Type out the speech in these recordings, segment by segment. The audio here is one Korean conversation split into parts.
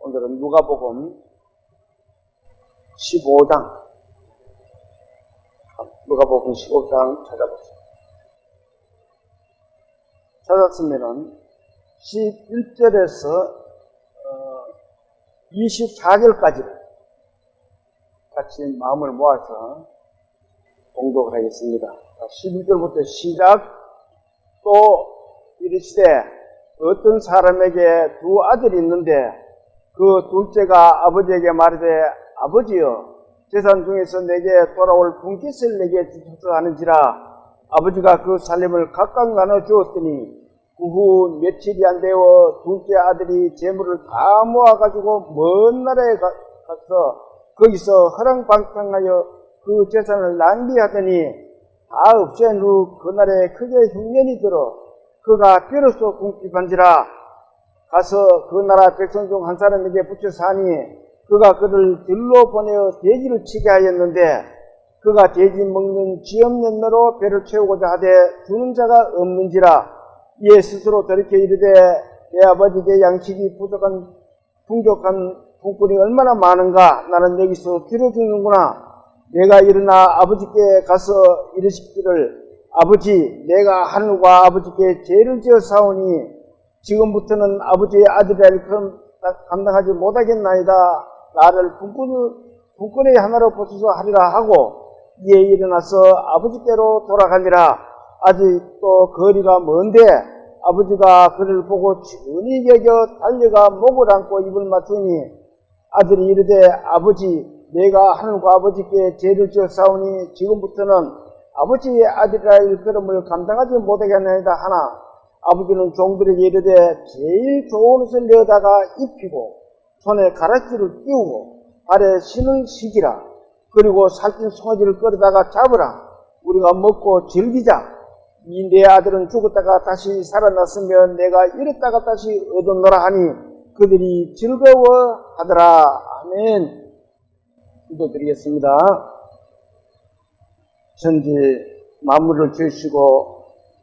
오늘은 누가복음 15장, 누가복음 15장 찾아보세요. 찾았으면은 11절에서 24절까지를 같이 마음을 모아서 공독을 하겠습니다. 11절부터 시작. 또 이르시되 어떤 사람에게 두 아들이 있는데 그 둘째가 아버지에게 말하되 아버지여 재산 중에서 내게 돌아올 분깃을 내게 주소서 하는지라. 아버지가 그 살림을 각각 나눠 주었더니 그 후 며칠이 안 되어 둘째 아들이 재물을 다 모아가지고 먼 나라에 가서 거기서 허랑방탕하여 그 재산을 낭비하더니 다 없앤 후 그날에 크게 흉년이 들어 그가 비로소 궁핍한지라. 가서 그 나라 백성 중 한 사람에게 붙여 사니 그가 그를 들로 보내어 돼지를 치게 하였는데 그가 돼지 먹는 쥐없는 너로 배를 채우고자 하되 주는 자가 없는지라. 이에 스스로 돌이켜 이르되 내 아버지께 양식이 풍족한 품꾼이 얼마나 많은가. 나는 여기서 뒤로 죽는구나. 내가 일어나 아버지께 가서 이르시기를 아버지 내가 하늘과 아버지께 죄를 지어 사오니 지금부터는 아버지의 아들이라 감당하지 못하겠나이다. 나를 품꾼의 하나로 보소서 하리라 하고 이에 일어나서 아버지께로 돌아가니라. 아직도 거리가 먼데 아버지가 그를 보고 친히 여겨 달려가 목을 안고 입을 맞추니 아들이 이르되 아버지 내가 하늘과 아버지께 죄를 지어 싸우니 지금부터는 아버지의 아들이라 일컬음을 감당하지 못하겠나이다 하나 아버지는 종들에게 이르되 제일 좋은 옷을 내어다가 입히고 손에 가락지를 끼우고 발에 신을 시기라. 그리고 살찐 송아지를 끌어다가 잡으라. 우리가 먹고 즐기자. 이 내 아들은 죽었다가 다시 살아났으면 내가 이랬다가 다시 얻었노라 하니 그들이 즐거워하더라. 아멘. 기도드리겠습니다. 천지 만물을 지으시고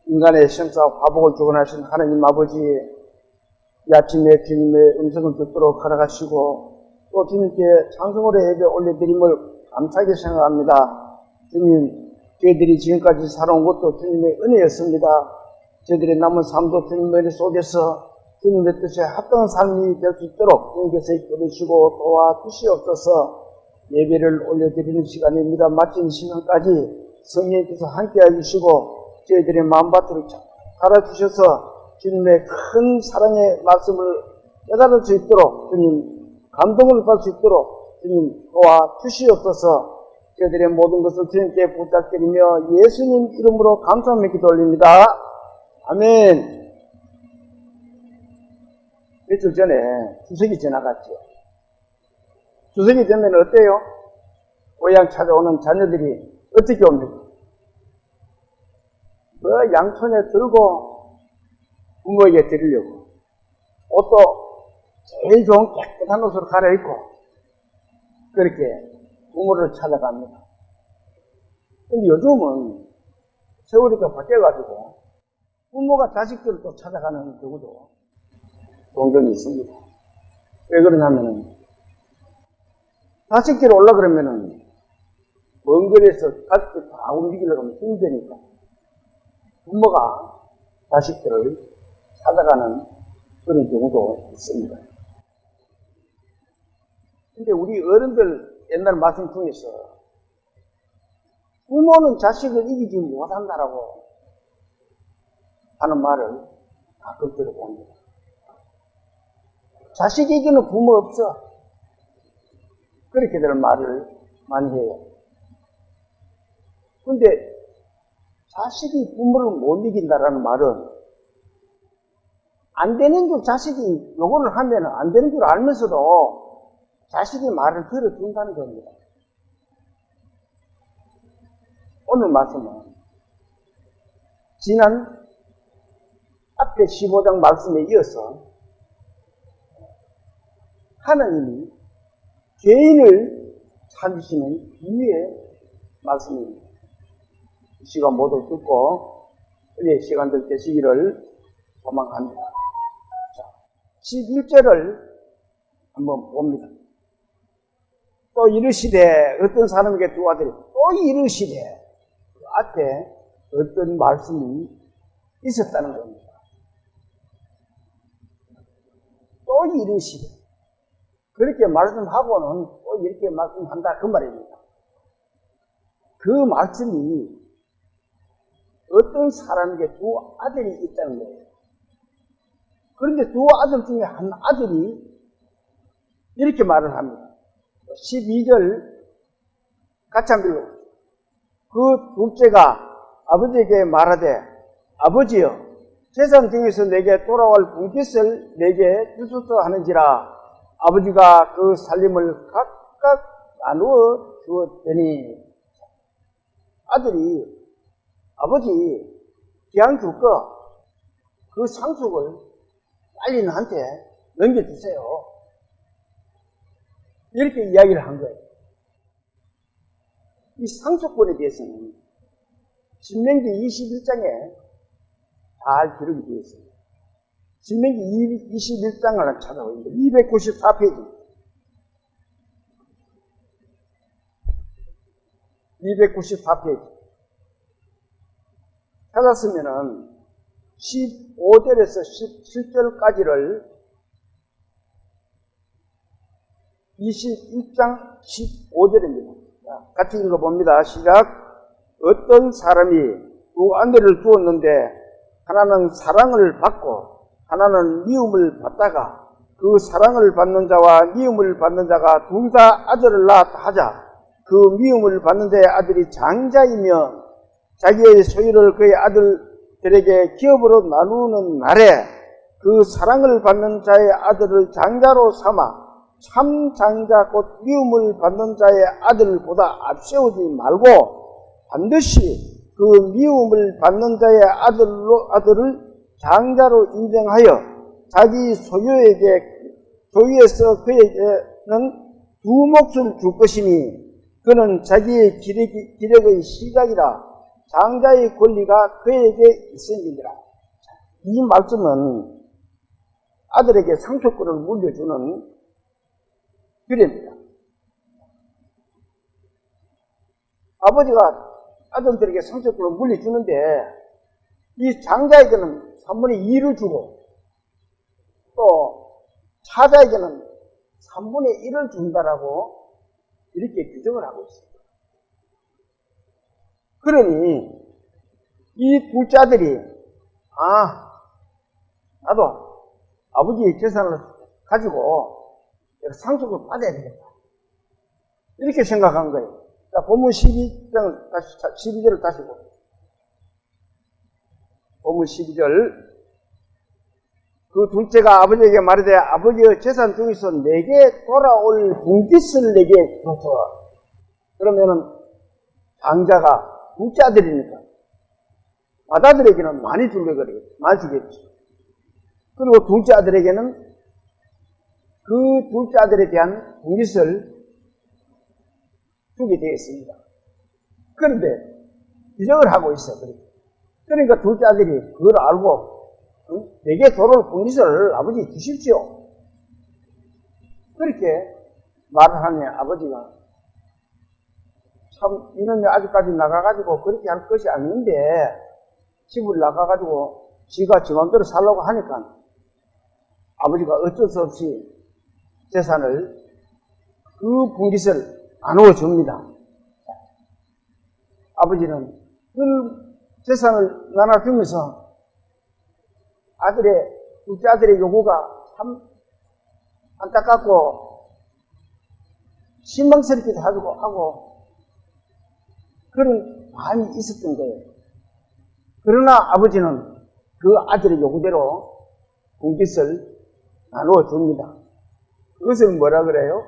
인간의 생사와 화복을 주관하신 하나님 아버지, 이 아침에 주님의 음성을 듣도록 허락하시고 또 주님께 찬송으로 예배 올려드림을 감사하게 생각합니다. 주님, 저희들이 지금까지 살아온 것도 주님의 은혜였습니다. 저희들의 남은 삶도 주님의 은혜 속에서 주님의 뜻에 합당한 삶이 될 수 있도록 주님께서 이끌으시고 도와주시옵소서. 예배를 올려드리는 시간입니다. 마친 시간까지 성령께서 함께 해주시고 저희들의 마음밭을 갈아주셔서 주님의 큰 사랑의 말씀을 깨달을 수 있도록 주님 감동을 받을 수 있도록 주님 도와주시옵소서. 저희들의 모든 것을 주님께 부탁드리며 예수님 이름으로 감사하며 기도 올립니다. 아멘. 며칠 전에 추석이 지나갔죠. 추석이 되면 어때요? 고향 찾아오는 자녀들이 어떻게 옵니까? 양손에 들고 부모에게 드리려고 옷도 제일 좋은 깨끗한 옷으로 갈아입고 그렇게 부모를 찾아갑니다. 근데 요즘은 세월이가 바뀌어가지고 부모가 자식들을 또 찾아가는 경우도 종종 있습니다. 왜 그러냐면은 자식들이 올라 그러면은 먼 거리에서 자식들 다 움직이려고 하면 힘드니까 부모가 자식들을 찾아가는 그런 경우도 있습니다. 근데 우리 어른들 옛날 말씀 중에서 부모는 자식을 이기지 못한다라고 하는 말을 가끔 들어봅니다. 자식 이기는 부모 없어. 그렇게들 말을 많이 해요. 근데 자식이 부모를 못 이긴다라는 말은 안 되는 줄 자식이 요거를 하면 안 되는 줄 알면서도 자식이 말을 들어준다는 겁니다. 오늘 말씀은 지난 앞에 15장 말씀에 이어서 하나님이 죄인을 찾으시는 비유의 말씀입니다. 이 시간 모두 듣고 우리의 시간들 되시기를 소망합니다. 11절을 한번 봅니다. 또 이르시되 어떤 사람에게 두 아들이 또 이르시되 그 앞에 어떤 말씀이 있었다는 겁니다. 또 이르시되 그렇게 말씀하고는 또 이렇게 말씀한다 그 말입니다. 그 말씀이 어떤 사람에게 두 아들이 있다는 거예요. 그런데 두 아들 중에 한 아들이 이렇게 말을 합니다. 12절 같이 한번 읽어보세요. 그 둘째가 아버지에게 말하되 아버지여 재산 중에서 내게 돌아올 분깃을 내게 주소서 하는지라 아버지가 그 살림을 각각 나누어 주었더니 아들이 아버지 기왕 줄 거 그 상속을 빨리 나한테 넘겨주세요. 이렇게 이야기를 한 거예요. 이 상속권에 대해서는 신명기 21장에 잘 기록이 되어 있습니다. 신명기 21장을 찾아보니까 294페이지. 294페이지. 찾았으면은 15절에서 17절까지를 21장 15절입니다. 같이 읽어봅니다. 시작. 어떤 사람이 두 아들을 두었는데 하나는 사랑을 받고 하나는 미움을 받다가 그 사랑을 받는 자와 미움을 받는 자가 둘 다 아들을 낳았다 하자. 그 미움을 받는 자의 아들이 장자이며 자기의 소유를 그의 아들들에게 기업으로 나누는 날에 그 사랑을 받는 자의 아들을 장자로 삼아 참 장자 곧 미움을 받는 자의 아들보다 앞세우지 말고 반드시 그 미움을 받는 자의 아들을 장자로 인정하여 자기 소유에서 그에게는 두 몫을 줄 것이니 그는 자기의 기력의 시작이라 장자의 권리가 그에게 있음이니라. 이 말씀은 아들에게 상속권을 물려주는 규례입니다. 아버지가 아들들에게 상속권을 물려주는데 이 장자에게는 3분의 2를 주고 또 차자에게는 3분의 1을 준다라고 이렇게 규정을 하고 있습니다. 그러니 이 둘째 아들이 나도 아버지의 재산을 가지고 상속을 받아야 되겠다. 이렇게 생각한 거예요. 자, 본문 12절을 다시 보세요. 본문 12절. 그 둘째가 아버지에게 말하되 아버지의 재산 중에서 내게 돌아올 분깃을 내게 주소서. 그러면은 장자가 둘째 아들이니까 맏아들에게는 많이 주겠죠. 그리고 둘째 아들에게는 그 둘째 아들에 대한 분깃을 주게 되어 있습니다. 그런데 규정을 하고 있어요. 그러니까 둘째 아들이 그걸 알고 내게 돌아올 분깃을 아버지 주십시오. 그렇게 말을 하니 아버지가 참 이놈이 아직까지 나가가지고 그렇게 할 것이 아닌데 집을 나가가지고 지가 지 맘대로 살려고 하니까 아버지가 어쩔 수 없이 재산을 그 분깃을 나누어 줍니다. 아버지는 그 재산을 나눠주면서 둘째 아들의 요구가 참 안타깝고 실망스럽기도 하고 그런 마음이 있었던 거예요. 그러나 아버지는 그 아들의 요구대로 분깃을 나누어 줍니다. 그것을 뭐라 그래요?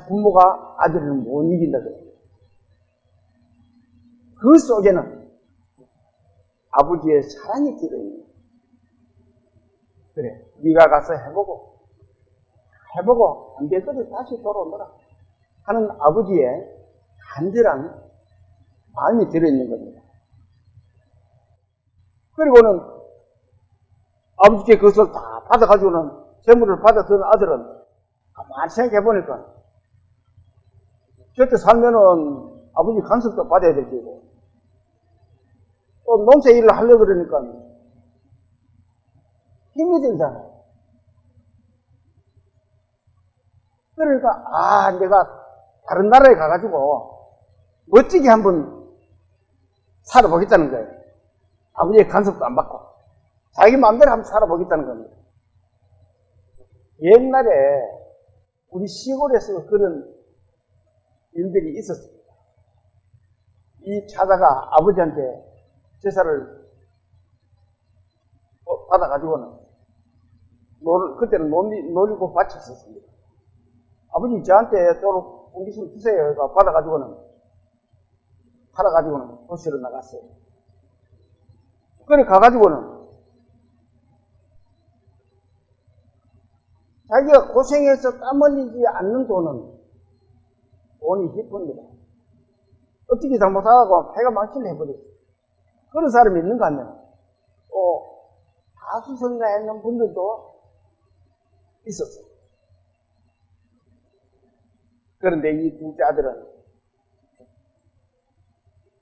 부모가 아들을 못 이긴다 그래요. 그 속에는 아버지의 사랑이 들어있는 거예요. 그래, 네가 가서 해보고 안 되거든 다시 돌아오너라 하는 아버지의 간절한 마음이 들어있는 겁니다. 그리고는 아버지께 그것을 다 받아가지고는 재물을 받아든 아들은 가만히 생각해보니까 저때 살면은 아버지 간섭도 받아야 될 거고 또 농사 일을 하려고 그러니까 힘이 들잖아요. 그러니까 내가 다른 나라에 가가지고 멋지게 한번 살아보겠다는 거예요. 아버지의 간섭도 안 받고 자기 마음대로 한번 살아보겠다는 겁니다. 옛날에 우리 시골에서 그런 일들이 있었습니다. 이 차자가 아버지한테 제사를 받아가지고는 그때는 놀이고 밭이 있었습니다. 아버지 저한테 또 공기실 주세요. 받아가지고는 팔아가지고는 도시로 나갔어요. 그래 가가지고는 자기가 고생해서 땀 흘리지 않는 돈이 기쁩니다. 어떻게 잘못하고 패가 망치를 해버렸어요. 그런 사람이 있는가 하면 또 다수성가했는 분들도 있었어요. 그런데 이 둘째 아들은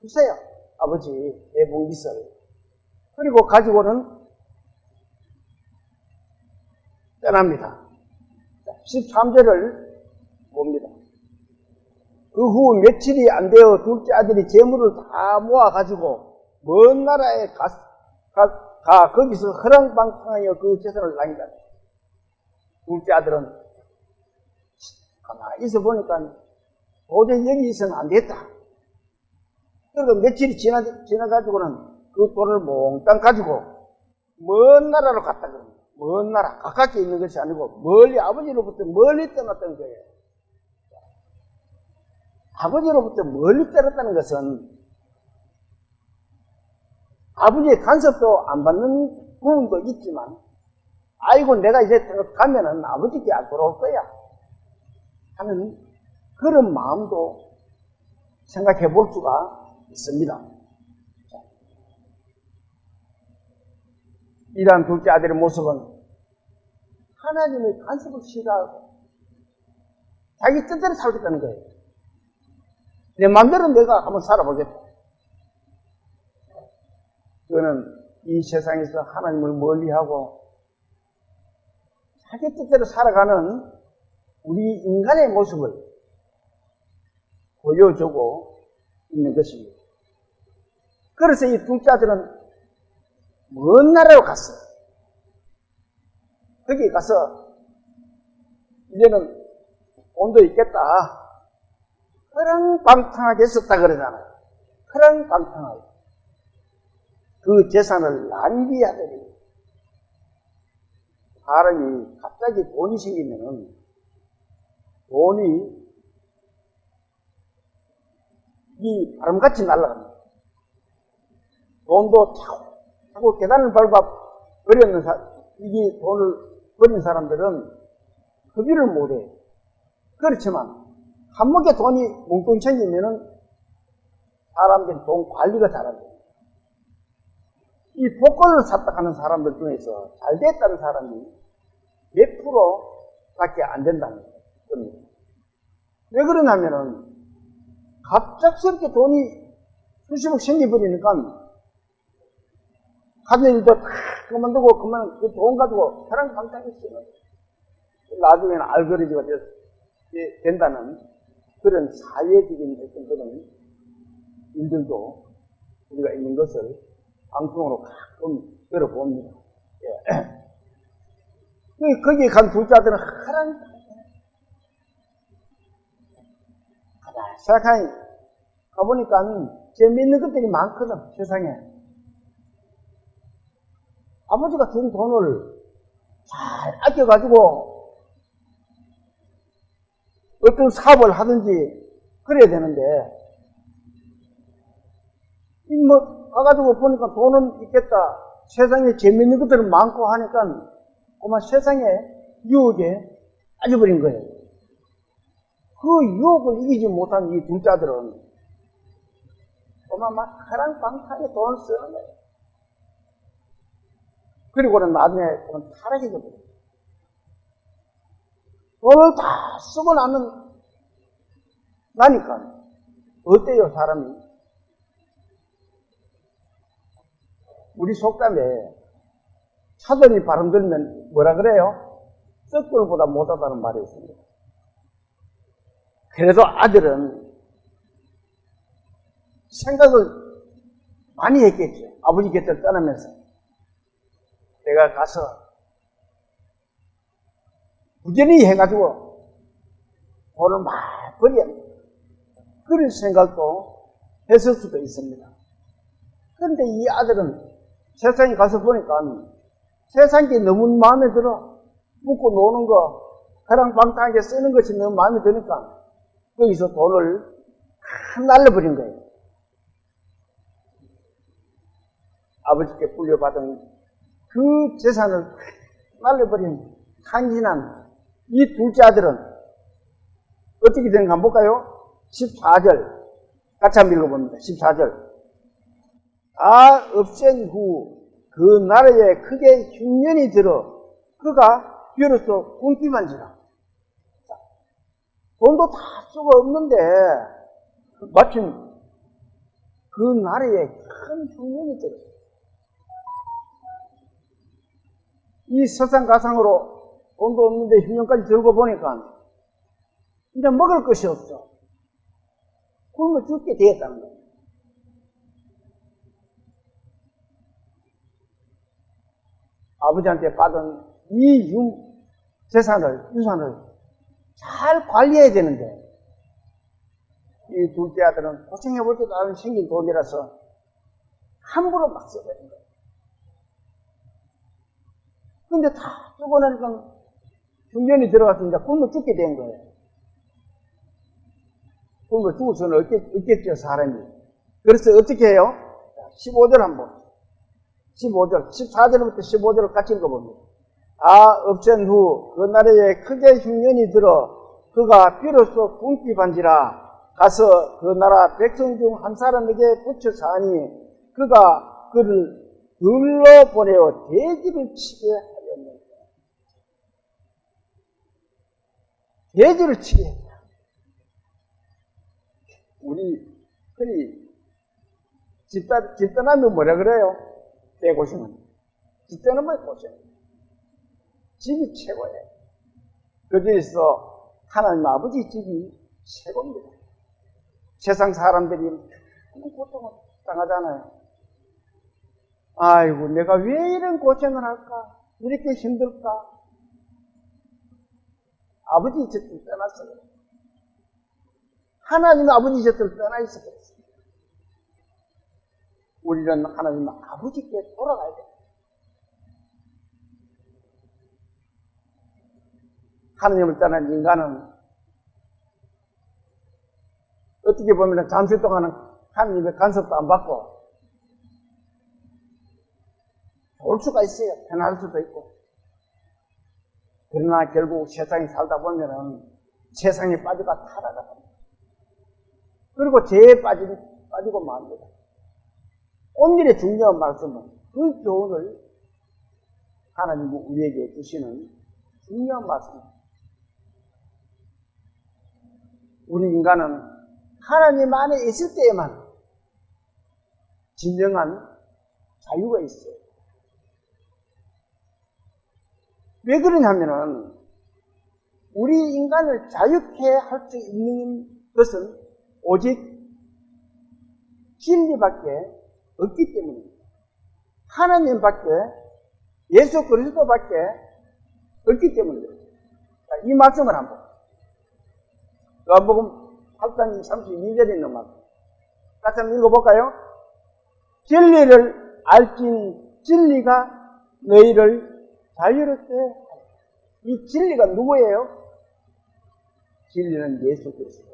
주세요. 아버지 내 봉깃을. 그리고 가지고는 떠납니다. 13절을 봅니다. 그 후 며칠이 안 되어 둘째 아들이 재물을 다 모아가지고 먼 나라에 거기서 허랑방탕하여 그 재산을 남긴다. 둘째 아들은 가만히 있어 보니까 도저히 여기 있어는 안 되겠다. 그리고 며칠이 지나가지고는 그 돈을 몽땅 가지고 먼 나라로 갔다 그럽니다. 먼 나라, 가깝게 있는 것이 아니고 멀리, 아버지로부터 멀리 떠났다는 거예요. 아버지로부터 멀리 떠났다는 것은 아버지의 간섭도 안 받는 부분도 있지만 아이고 내가 이제 가면은 아버지께 안 돌아올 거야 하는 그런 마음도 생각해 볼 수가 있습니다. 이러한 둘째 아들의 모습은 하나님의 간섭을 싫어하고 자기 뜻대로 살겠다는 거예요. 내 마음대로 내가 한번 살아보겠다. 그거는 이 세상에서 하나님을 멀리하고 자기 뜻대로 살아가는 우리 인간의 모습을 보여주고 있는 것입니다. 그래서 이 둘째 아들은 먼 나라로 갔어요. 거기 가서 이제는 돈도 있겠다. 허랑방탕하게 썼다 그러잖아요. 허랑방탕하게. 그 재산을 낭비하더니 사람이 갑자기 돈이 생기면은 돈이 이 바람같이 날아갑니다. 돈도 자꾸 계단을 밟아 버렸는 이게 돈을 버린 사람들은 흡입을 못해요. 그렇지만 한목에 돈이 뭉뚱 챙기면은 사람들이 돈 관리가 잘안 돼요. 이 복권을 샀다 하는 사람들 중에서 잘 됐다는 사람이 몇 프로밖에 안 된다는 겁니다. 왜 그러냐면은 갑작스럽게 돈이 수십억 생겨버리니까 하는 일도 다 그만두고 그만 그 돈 가지고 사랑방탕했어요. 나중에는 알거리지가 된다는 그런 사회적인 어떤 그런 일들도 우리가 있는 것을 방송으로 가끔 들어봅니다. 예. 거기에 간 둘째 아들은 사랑하니 가보니까 재미있는 것들이 많거든, 세상에. 아버지가 준 돈을 잘 아껴가지고 어떤 사업을 하든지 그래야 되는데, 가가지고 보니까 돈은 있겠다. 세상에 재미있는 것들은 많고 하니까 그만 세상에 유혹에 빠져버린 거예요. 그 유혹을 이기지 못한 이 둘째 아들은 그만 막 하랑방탕에 돈을 쓰는 거예요. 그리고는 나중에 그건 타락해져버려. 돈을 다 쓰고 나니까 어때요, 사람이? 우리 속담에 차들이 바람 들면 뭐라 그래요? 썩돌보다 못하다는 말이 있습니다. 그래도 아들은 생각을 많이 했겠죠. 아버지 곁을 떠나면서. 내가 가서 부지런히 해가지고 돈을 막 벌여야 돼. 그런 생각도 했을 수도 있습니다. 그런데 이 아들은 세상에 가서 보니까 세상이 너무 마음에 들어. 먹고 노는 거, 그랑방탕하게 쓰는 것이 너무 마음에 드니까 거기서 돈을 다 날려버린 거예요. 아버지께 물려받은 그 재산을 날려버린 한진한 이 둘째 아들은 어떻게 되는가 한번 볼까요? 14절 같이 한번 읽어봅니다. 14절 다 없앤 후 그 나라에 크게 흉년이 들어 그가 비로소 굶기만지라. 돈도 다 쓰고 없는데 마침 그 나라에 큰 흉년이 들었어요. 이 설상가상으로 돈도 없는데 흉년까지 들고 보니까 이제 먹을 것이 없어. 굶어 죽게 되었다는 거예요. 아버지한테 받은 이 유산을 잘 관리해야 되는데 이 둘째 아들은 고생해볼 때도 안 생긴 돈이라서 함부로 막 써버린 거예요. 근데 다 쓰고 나니까 흉년이 들어가서 이제 굶어 죽게 된 거예요. 굶어 죽을 수는 없겠죠, 사람이. 그래서 어떻게 해요? 15절 한번. 15절, 14절부터 15절을 같이 읽어봅니다. 다 없앤 후 그 나라에 크게 흉년이 들어 그가 비로소 굶기반지라 가서 그 나라 백성 중 한 사람에게 붙여 사니 그가 그를 들러 보내어 돼지를 치게 하였느니라. 돼지를 치게 했다. 우리 흔히 집 떠나면 뭐라 그래요? 빼고시면 집 떠나면 고생. 집이 최고예요. 그 중에서 하나님 아버지 집이 최고입니다. 세상 사람들이 너무 고통을 당하잖아요. 아이고, 내가 왜 이런 고생을 할까? 이렇게 힘들까? 아버지 곁을 떠났어요. 하나님 아버지 곁을 떠나 있어요. 우리는 하나님 아버지께 돌아가야 돼요. 하나님을 떠난 인간은 어떻게 보면 잠시 동안은 하나님의 간섭도 안 받고 좋을 수가 있어요. 편할 수도 있고. 그러나 결국 세상에 살다 보면은 세상에 빠져가 타락합니다. 그리고 죄에 빠지고 맙니다. 오늘의 중요한 말씀은 그 교훈을 하나님이 우리에게 주시는 중요한 말씀입니다. 우리 인간은 하나님 안에 있을 때에만 진정한 자유가 있어요. 왜 그러냐면은 우리 인간을 자유케 할 수 있는 것은 오직 진리밖에 없기 때문입니다. 하나님밖에 예수 그리스도밖에 없기 때문입니다. 이 말씀을 한번 요한복음 8장 32절에 있는 말씀 같이 한번 읽어볼까요? 진리를 알진 진리가 너희를 자유롭게 하리라. 이 진리가 누구예요? 진리는 예수 그리스도.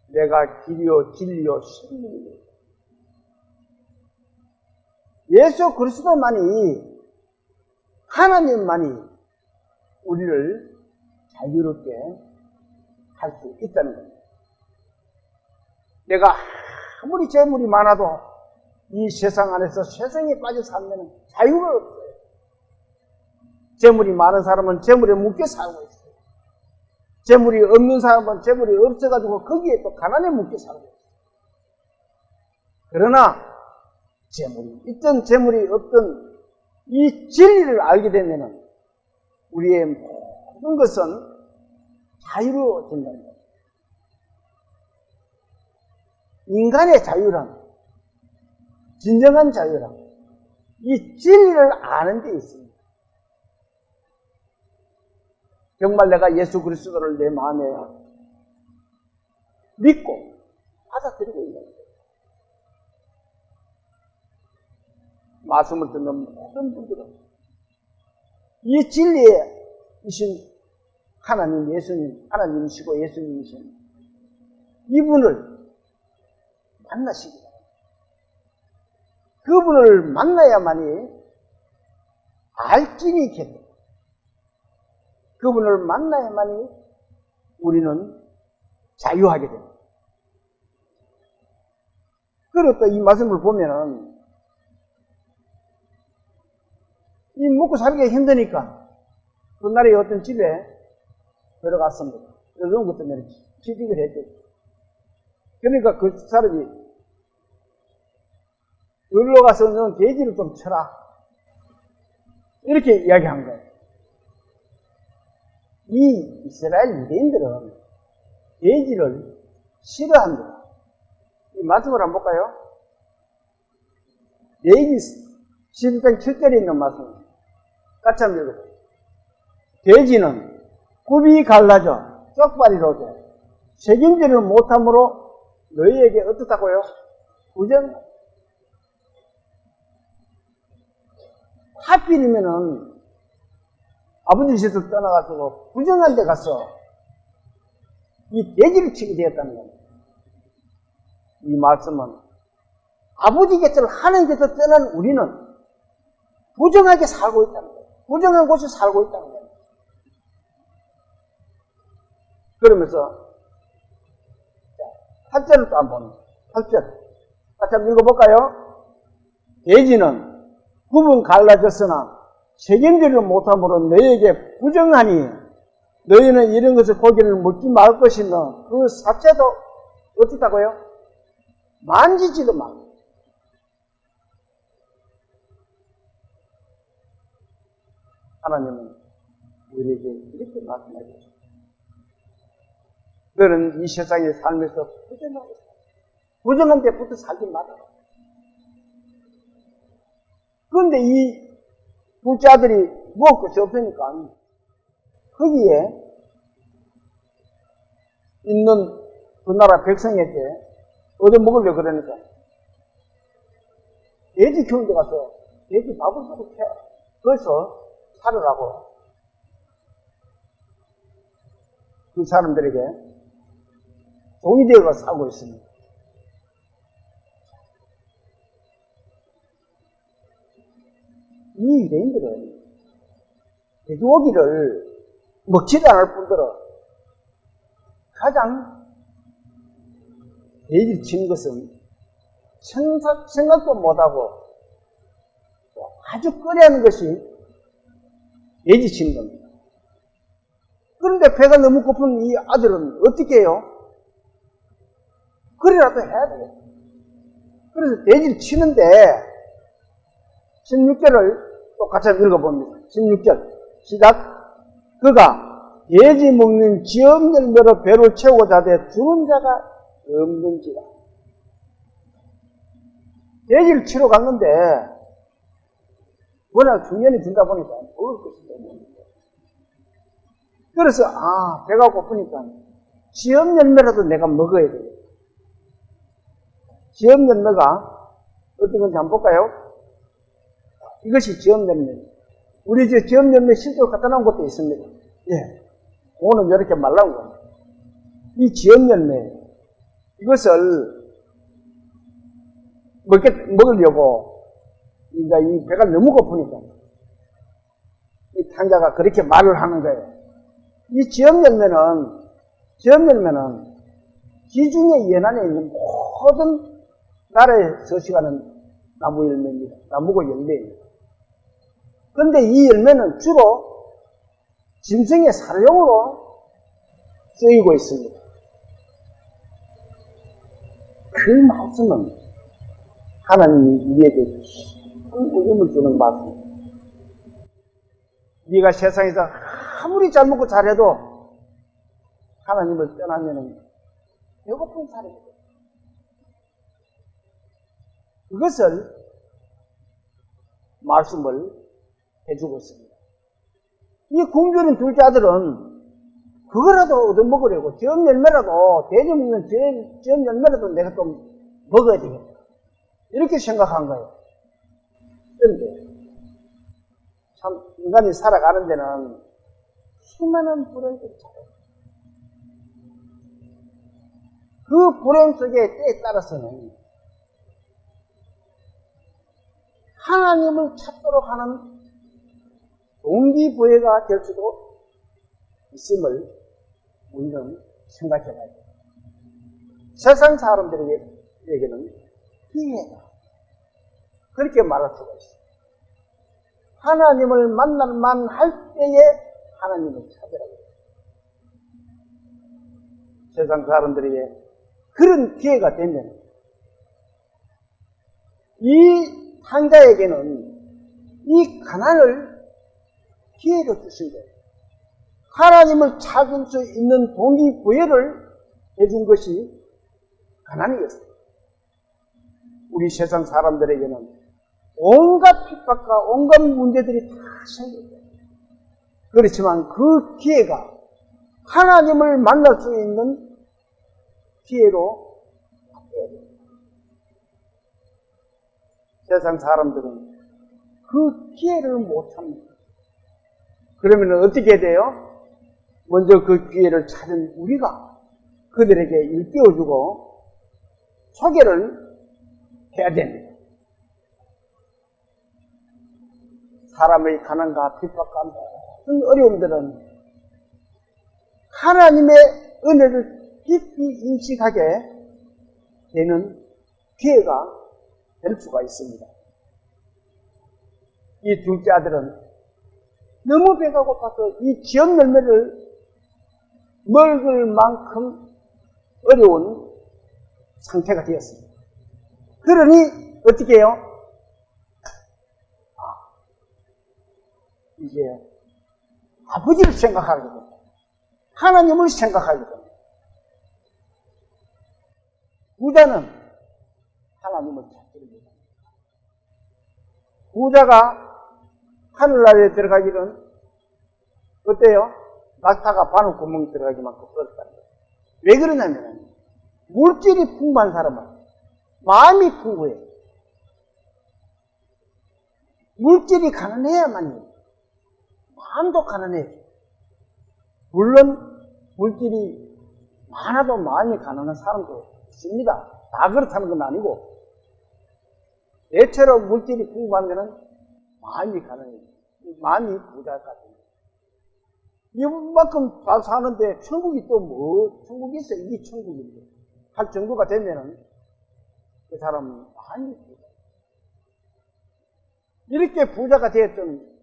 내가 길이요 진리요 생명이요. 예수 그리스도만이 하나님만이 우리를 자유롭게 할 수 있다는 겁니다. 내가 아무리 재물이 많아도 이 세상 안에서 세상에 빠져 살면 자유가 없어요. 재물이 많은 사람은 재물에 묶여 살고 있어요. 재물이 없는 사람은 재물이 없어가지고 거기에 또 가난에 묶여 살고 있어요. 그러나 재물이 있든 재물이 없든 이 진리를 알게 되면 우리의 모든 것은 자유로워진다는 거예요. 인간의 자유란, 진정한 자유란 이 진리를 아는 데 있습니다. 정말 내가 예수 그리스도를 내 마음에 믿고 받아들이고 있는 거예요. 말씀을 듣는 모든 분들은 이 진리에 이신 하나님, 예수님, 하나님이시고 예수님이신 이분을 만나시기 바랍니다. 그분을 만나야만이 알 길이 있겠다. 그분을 만나야만이 우리는 자유하게 됩니다. 그리고 또 이 말씀을 보면은 이 먹고 살기가 힘드니까 그날에 어떤 집에 들어갔습니다. 어려운 것 때문에 취직을 했죠. 그러니까 그 사람이 놀러 가서 너 돼지를 좀 쳐라. 이렇게 이야기한 거예요. 이 이스라엘 유대인들은 돼지를 싫어합니다. 이 말씀을 한번 볼까요? 레위기 11장 7절에 있는 말씀. 같이 한번 읽어보세요. 돼지는 굽이 갈라져 쪽발이로 돼 책임지를 못함으로 너희에게 어떻다고요? 부정. 하필이면은 아버지 집에서 떠나가지고 부정한 데 가서 이 돼지를 치게 되었다는 겁니다. 이 말씀은 아버지 곁을 하나님께서 떠난 우리는 부정하게 살고 있다는 거예요. 부정한 곳에 살고 있다는 거예요. 그러면서 8절을 또 한번 8절 같이 한번 읽어볼까요? 돼지는 굽은 갈라졌으나 책임지를 못함으로 너희에게 부정하니 너희는 이런 것을 고기를 먹지 말 것이며 그 사체도 어떻다고요? 만지지도 말고. 하나님은 우리에게 이렇게 말씀하셨습니다. 너는 이 세상에 살면서 부정한 데부터 살지 마라. 그런데 이 둘째 아들이 먹을 것이 없으니까 거기에 있는 그 나라 백성에게 얻어먹으려고 그러니까 돼지 키우는 데 가서 돼지 밥을 사고 캐라. 거기서 살으라고 그 사람들에게 종이 되어서 살고 있습니다. 이 유대인들은 돼지고기를 먹지도 않을 뿐더러 가장 돼지를 치는 것은 생각도 못하고 아주 꺼려하는 것이 돼지 치는 겁니다. 그런데 배가 너무 고픈 이 아들은 어떻게 해요? 그래라도 해야 돼요. 그래서 돼지를 치는데 16절을 또 같이 읽어봅니다. 16절 시작. 그가 돼지 먹는 지엄 열매로 배를 채우고자 하되 주는 자가 없는지라. 돼지를 치러 갔는데 워낙 중년이 준다 보니까 먹을 것이 너무 없는데 그래서 배가 고프니까 지엄 열매라도 내가 먹어야 돼요. 지엄 열매가 어떤 건지 한번 볼까요? 이것이 지엄 열매. 우리 집 지엄 열매 실제로 갖다 놓은 것도 있습니다. 예. 오늘 이렇게 말라온 겁니다. 이 지엄 열매, 이것을 먹으려고, 이제 이 배가 너무 고프니까, 이 탕자가 그렇게 말을 하는 거예요. 이 지엄 열매는 지중해 연안에 있는 모든 나라에 서식하는 나무 열매입니다. 나무고 열매입니다. 그런데 이 열매는 주로 짐승의 살용으로 쓰이고 있습니다. 그 말씀은 하나님이 우리에게 큰 의미를 주는 말씀입니다. 네가 세상에서 아무리 잘 먹고 잘해도 하나님을 떠나면은 배고픈 사람이다. 그것을 말씀을 해주고 있습니다. 이 굶주린 둘째 아들은 그거라도 얻어먹으려고 전 열매라도 대접 있는 전 열매라도 내가 좀 먹어야 되겠다. 이렇게 생각한 거예요. 그런데 참 인간이 살아가는 데는 수많은 불행들이 찾아요. 그 불행 속에 때에 따라서는 하나님을 찾도록 하는 동기부여가 될 수도 있음을 우리는 생각해 봐야 돼요. 세상 사람들에게는 기회다. 그렇게 말할 수가 있어요. 하나님을 만날 만할 때에 하나님을 찾으라고 해요. 세상 사람들에게 그런 기회가 되면 이 탕자에게는 이 가난을 기회로 주신 거예요. 하나님을 찾을 수 있는 동기부여를 해준 것이 가난이었어요. 우리 세상 사람들에게는 온갖 핍박과 온갖 문제들이 다 생겨요. 그렇지만 그 기회가 하나님을 만날 수 있는 기회로 바뀌어야 돼요. 세상 사람들은 그 기회를 못 참습니다. 그러면 어떻게 돼요? 먼저 그 기회를 찾은 우리가 그들에게 일깨워주고 소개를 해야 됩니다. 사람의 가난과 핍박과 모든 어려움들은 하나님의 은혜를 깊이 인식하게 되는 기회가 될 수가 있습니다. 이 둘째 아들은 너무 배가 고파서 이 지역 열매를 먹을 만큼 어려운 상태가 되었습니다. 그러니 어떻게 해요? 이제 아버지를 생각하게 됩니다. 하나님을 생각하게 됩니다. 부자는 하나님을 찾기를 못합니다. 부자가 하늘나라에 들어가기는 어때요? 낙타가 바늘 구멍에 들어가기만큼 어렵다는 거예요. 왜 그러냐면 물질이 풍부한 사람은 마음이 풍부해요. 물질이 가난해야만요. 마음도 가난해요. 물론 물질이 많아도 마음이 가난한 사람도 있습니다. 다 그렇다는 건 아니고 대체로 물질이 풍부한 데는 마음이 가난해요. 마음이 부자가 됩니다. 이만큼 잘 사는데 천국이 또 뭐 천국이 있어. 이게 천국인데 할 정도가 되면은 그 사람은 마음이 부자. 이렇게 부자가 되었던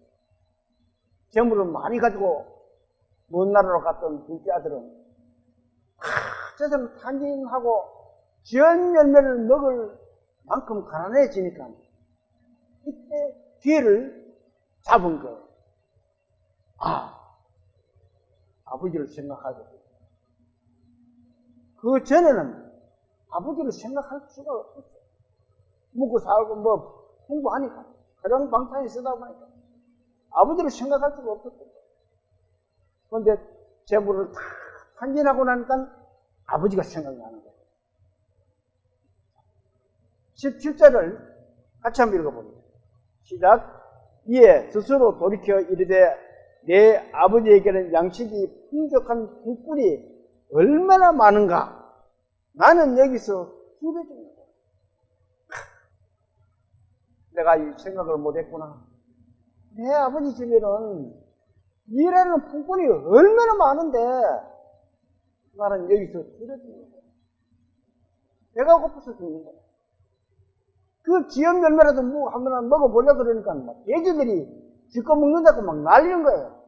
재물을 많이 가지고 먼 나라로 갔던 둘째 아들은 세상 탄진하고 지연 열매를 먹을 만큼 가난해지니까 이때 기회를 잡은 거예요. 아버지를 생각하게 돼요. 그 전에는 아버지를 생각할 수가 없었어요. 먹고 살고 뭐 공부하니까 가정 방탕에 쓰다 보니까 아버지를 생각할 수가 없었어요. 그런데 재물을 다 탄진하고 나니까 아버지가 생각나는 거예요. 17절을 같이 한번 읽어봅니다. 시작. 이에 스스로 돌이켜 이르되 내 아버지에게는 양식이 풍족한 국꿀이 얼마나 많은가. 나는 여기서 두려집니다. 내가 이 생각을 못했구나. 내 아버지 집에는 일하는 풍꿀이 얼마나 많은데 나는 여기서 두려집니다. 배가 고파서 죽는 거야. 그 지연 열매라도 뭐 한번 먹어보려고 그러니까 막 돼지들이 지껏 먹는다고 막 날리는 거예요.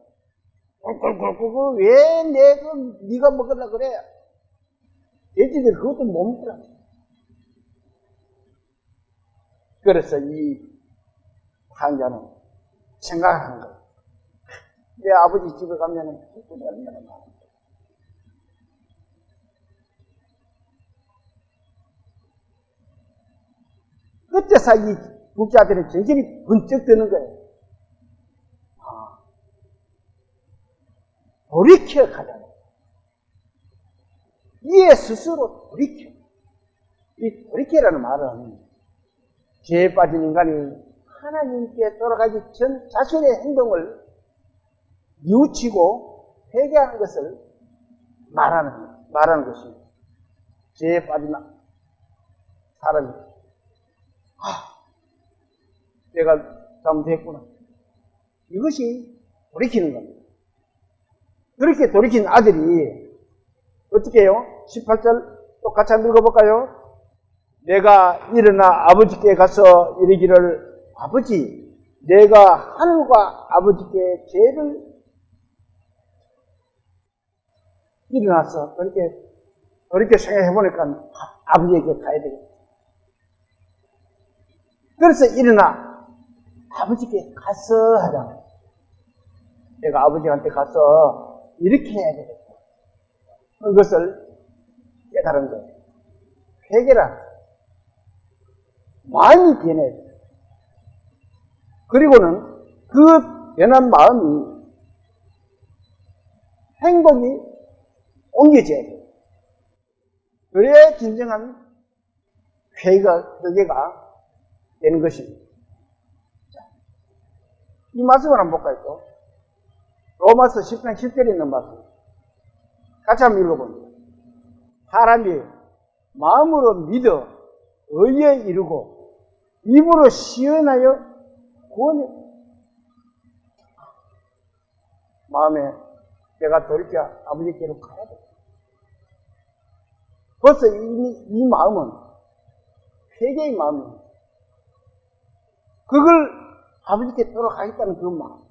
꿀꿀꿀꿀 왜 네가 먹으려고 그래? 돼지들 그것도 못 먹더라. 그래서 이 환자는 생각하는 거예요. 내 아버지 집에 가면은 기쁨이 얼마나 많아. 그때서 이 부자들은 정신이 번쩍 드는 거예요. 돌이켜 가자. 이에 스스로 돌이켜. 이 돌이켜라는 말은 죄에 빠진 인간이 하나님께 돌아가기 전 자신의 행동을 뉘우치고 회개하는 것을 말하는 것입니다. 죄에 빠진 사람이 내가 잘못했구나. 이것이 돌이키는 겁니다. 그렇게 돌이킨 아들이 어떻게 해요? 18절 똑같이 한번 읽어볼까요? 내가 일어나 아버지께 가서 이르기를 아버지 내가 하늘과 아버지께 죄를 일어나서 그렇게 생각해보니까 아버지에게 가야 되겠다. 그래서 일어나 아버지께 가서 하자. 내가 아버지한테 가서 이렇게 해야 되겠다. 그것을 깨달은 거예요. 회개라. 마음이 변해야 돼요. 그리고는 그 변한 마음이 행동이 옮겨져야 돼요. 그래야 진정한 회개가 되는 것입니다. 이 말씀을 한번 볼까요? 또? 로마서 10장 10절에 있는 말씀. 같이 한번 읽어봅니다. 사람이 마음으로 믿어 의에 이르고 입으로 시언하여 구원해. 마음에 내가 돌이켜 아버지께로 가야 돼. 벌써 이 마음은 회개의 마음입니다. 그걸 아버지께 돌아가겠다는 그 마음,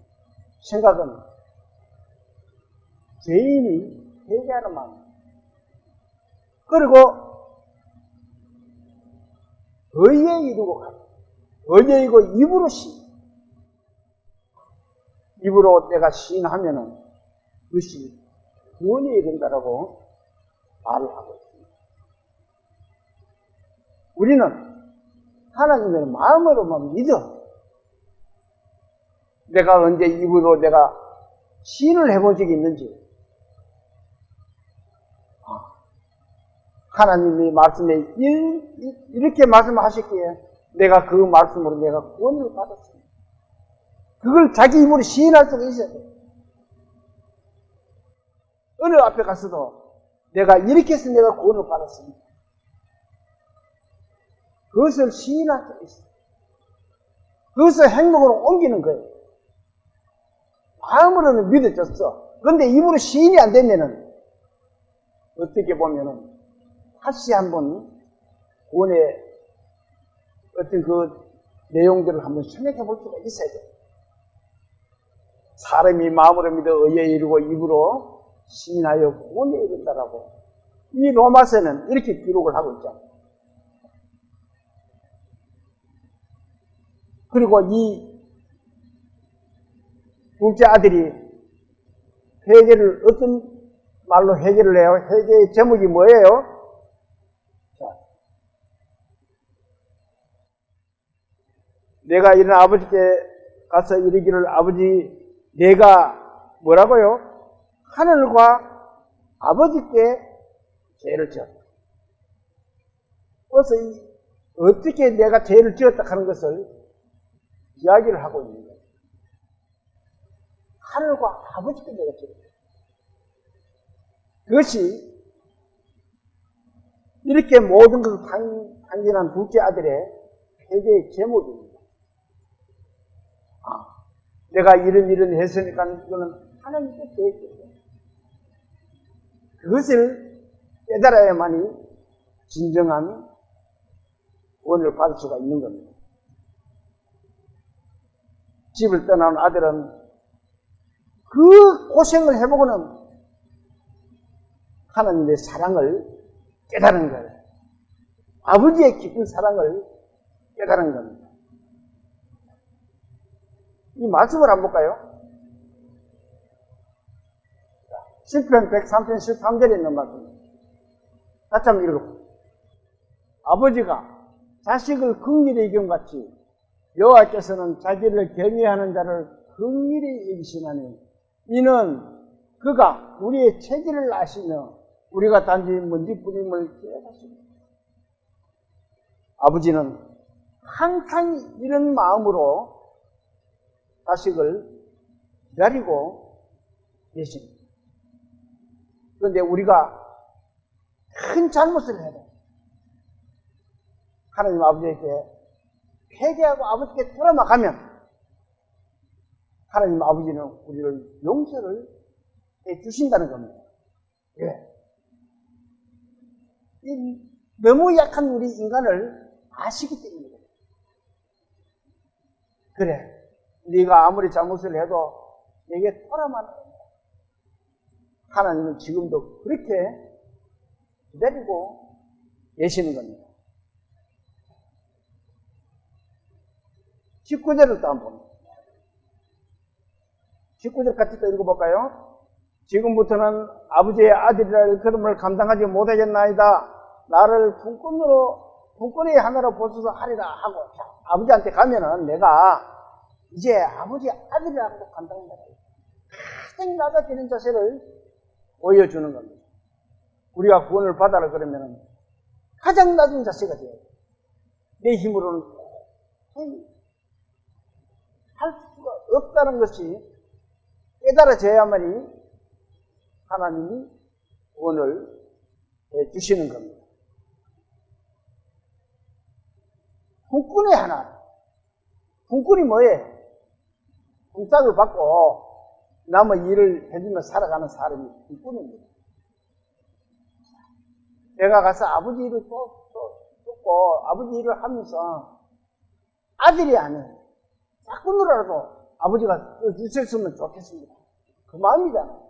생각은 죄인이 회개하는 마음. 그리고 의에 이르고 가요. 의에 이르고 입으로 입으로 내가 시인하면은 그것이 구원에 이른다라고 말을 하고 있습니다. 우리는 하나님의 마음으로만 믿어. 내가 언제 입으로 내가 시인을 해본 적이 있는지, 하나님의 말씀에 이렇게 말씀하셨기에 내가 그 말씀으로 내가 구원을 받았습니다. 그걸 자기 입으로 시인할 수가 있어야 돼요. 어느 앞에 가서도 내가 이렇게 해서 내가 구원을 받았습니다. 그것을 시인할 수가 있어요. 그것을 행동으로 옮기는 거예요. 마음으로는 믿어졌어. 그런데 입으로 시인이 안 되면은 어떻게 보면은 다시 한번 구원의 어떤 그 내용들을 한번 생각해 볼 수가 있어야 돼요. 사람이 마음으로 믿어 의에 이르고 입으로 시인하여 구원에 이른다라고 이 로마서는 이렇게 기록을 하고 있죠. 그리고 이 둘째 아들이 회개를 어떤 말로 회개를 해요? 회개의 제목이 뭐예요? 자, 내가 일어나 아버지께 가서 이르기를 아버지 내가 뭐라고요? 하늘과 아버지께 죄를 지었다. 그래서 어떻게 내가 죄를 지었다 하는 것을 이야기를 하고 있는 거예요. 하늘과 아버지께 내가 지었다. 그것이 이렇게 모든 것을 당진한 둘째 아들의 회개의 제목입니다. 내가 이런 일을 했으니까 이거는 하나님께 죄였어요. 그것을 깨달아야만이 진정한 구원을 받을 수가 있는 겁니다. 집을 떠나온 아들은 그 고생을 해보고는 하나님의 사랑을 깨달은 거예요. 아버지의 깊은 사랑을 깨달은 겁니다. 이 말씀을 한번 볼까요? 시편 103편 13절에 있는 말씀입니다. 다시 한번 읽어볼게요. 아버지가 자식을 긍휼히 여김같이 여호와께서는 자기를 경외하는 자를 긍휼히 여기시나니 이는 그가 우리의 체질을 아시며 우리가 단지 먼지뿐임을 깨닫습니다. 아버지는 항상 이런 마음으로 자식을 기다리고 계십니다. 그런데 우리가 큰 잘못을 해도 하나님 아버지에게 회개하고 아버지께 돌아가면 하나님 아버지는 우리를 용서를 해 주신다는 겁니다. 예. 이 너무 약한 우리 인간을 아시기 때문이에요. 그래, 네가 아무리 잘못을 해도 내게 돌아만 하나님은 지금도 그렇게 기다리고 계시는 겁니다. 19절을 또 한번 봅니다. 19절 같이 또 읽어볼까요? 지금부터는 아버지의 아들이라 그름을 감당하지 못하겠나이다. 나를 품꾼의 하나로 보소서 하리라 하고, 자, 아버지한테 가면은 내가 이제 아버지의 아들이라고 감당한다. 가장 낮아지는 자세를 보여주는 겁니다. 우리가 구원을 받아라 그러면은 가장 낮은 자세가 돼요. 내 힘으로는 할 수가 없다는 것이 깨달아져야만이 하나님이 구원을 주시는 겁니다. 품꾼의 하나. 품꾼이 뭐예요? 품삯을 받고 남의 일을 해주며 살아가는 사람이 품꾼입니다. 내가 가서 아버지 일을 돕고 아버지 일을 하면서 아들이 아닌 짝꿍으로라도 아버지가 주셨으면 좋겠습니다. 그 마음이잖아요.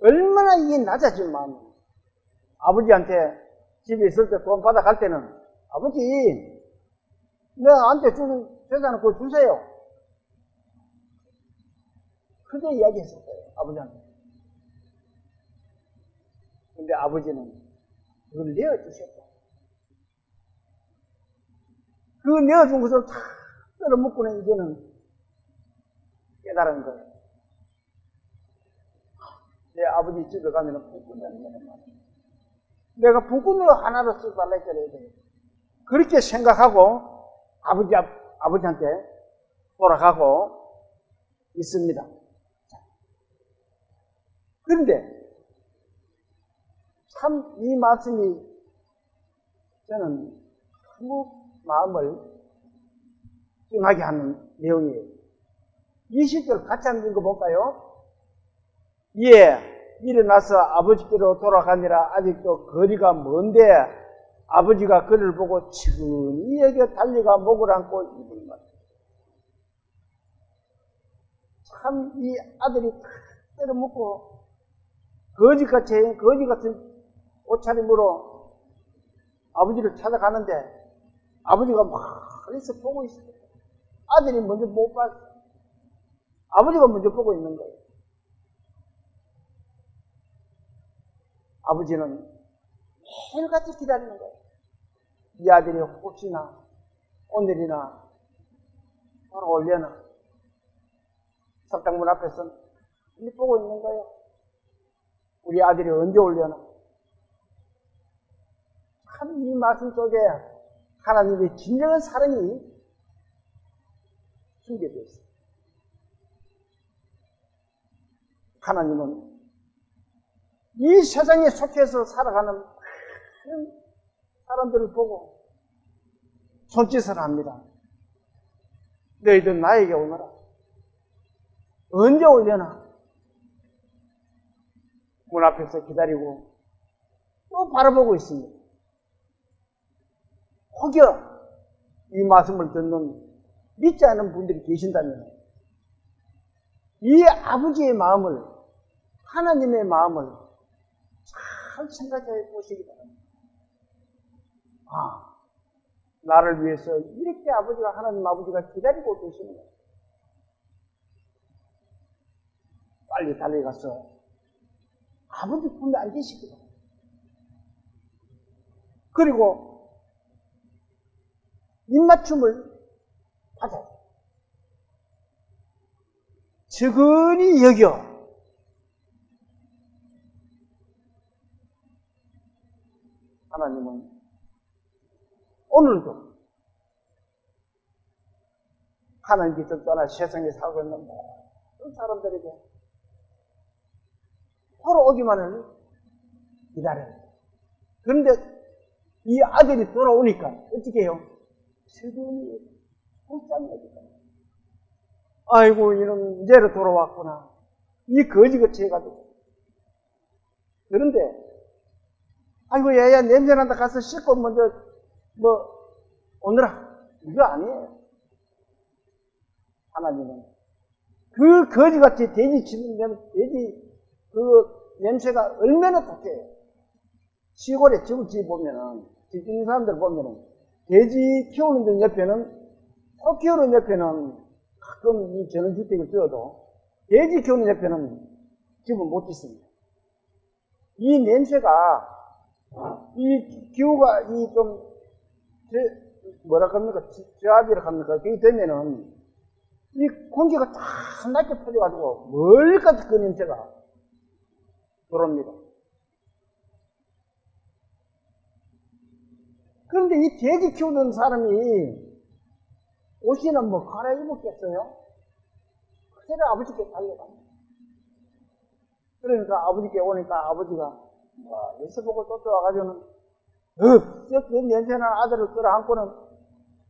얼마나 이게 낮아진 마음이에요. 아버지한테 집에 있을 때 돈 받아갈 때는 아버지 내가 나한테 주는 재산을 그거 주세요. 크게 이야기했을 거예요. 아버지한테. 근데 아버지는 그걸 내어주셨다. 그 내어준 것을 다 끌어먹고는 이제는 깨달은 거예요. 내 아버지 집에 가면은 품꾼이 아니면 내가 품꾼으로 하나로 써달라 했잖아요. 그렇게 생각하고 아버지한테 돌아가고 있습니다. 그런데 참 이 말씀이 저는 너무 마음을 찡하게 하는 내용이에요. 20절 같이 한번 읽어볼까요? 예, 일어나서 아버지께로 돌아가니라. 아직도 거리가 먼데 아버지가 그를 보고 지근히 여겨 달려가 목을 안고 입을 맞. 참 이 아들이 탁 때려먹고 거지 같은 옷차림으로 아버지를 찾아가는데 아버지가 멀리서 보고 있어요. 아들이 먼저 못 봤어. 아버지가 먼저 보고 있는 거예요. 아버지는 매일같이 기다리는 거예요. 이 아들이 혹시나 오늘이나 바로 올려나 석당문 앞에서 보고 있는 거예요. 우리 아들이 언제 올려나. 참 이 말씀 속에 하나님의 진정한 사랑이 숨겨져 있어요. 하나님은 이 세상에 속해서 살아가는 많은 사람들을 보고 손짓을 합니다. 너희들 나에게 오너라. 언제 올려나? 문 앞에서 기다리고 또 바라보고 있습니다. 혹여 이 말씀을 듣는 믿지 않는 분들이 계신다면 이 아버지의 마음을, 하나님의 마음을 잘 생각해 보시기 바랍니다. 아, 나를 위해서 이렇게 아버지가, 하나님 아버지가 기다리고 계시는 거예요. 빨리 달려가서 아버지 품에 앉으시기 바랍니다. 그리고 입맞춤을 받아요. 측은히 여겨 하나님은 오늘도 하나님께서 떠나 세상에 살고 있는 모든 사람들에게 돌아오기만을 기다려요. 그런데 이 아들이 돌아오니까 어떻게 해요? 세상이 불쌍히 여기다. 아이고, 이놈 이제로 돌아왔구나. 이 거지같이 해가지고. 그런데 아이고, 야야 냄새난다, 가서 씻고 먼저 오느라. 이거 아니에요. 하나님은 그 거지같이 돼지 치는 돼지 그 냄새가 얼마나 독해요. 시골에 집을 보면은, 집 있는 사람들 보면은, 돼지 키우는 데 옆에는, 소 키우는 옆에는 가끔 이 전원주택을 지어도, 돼지 키우는 옆에는 집을 못 짓습니다. 이 냄새가, 이 기후가, 뭐라 합니까? 저압이라 합니까? 그게 되면은, 이 공기가 다 낮게 퍼져가지고, 멀리까지 그 냄새가 들어옵니다. 그런데 이 돼지 키우는 사람이 옷이나 갈아입었겠어요? 그대로 아버지께 달려갑니다. 그러니까 아버지께 오니까 아버지가 여기서 보고 쫓아와가지고는 그 냄새나는 아들을 끌어안고는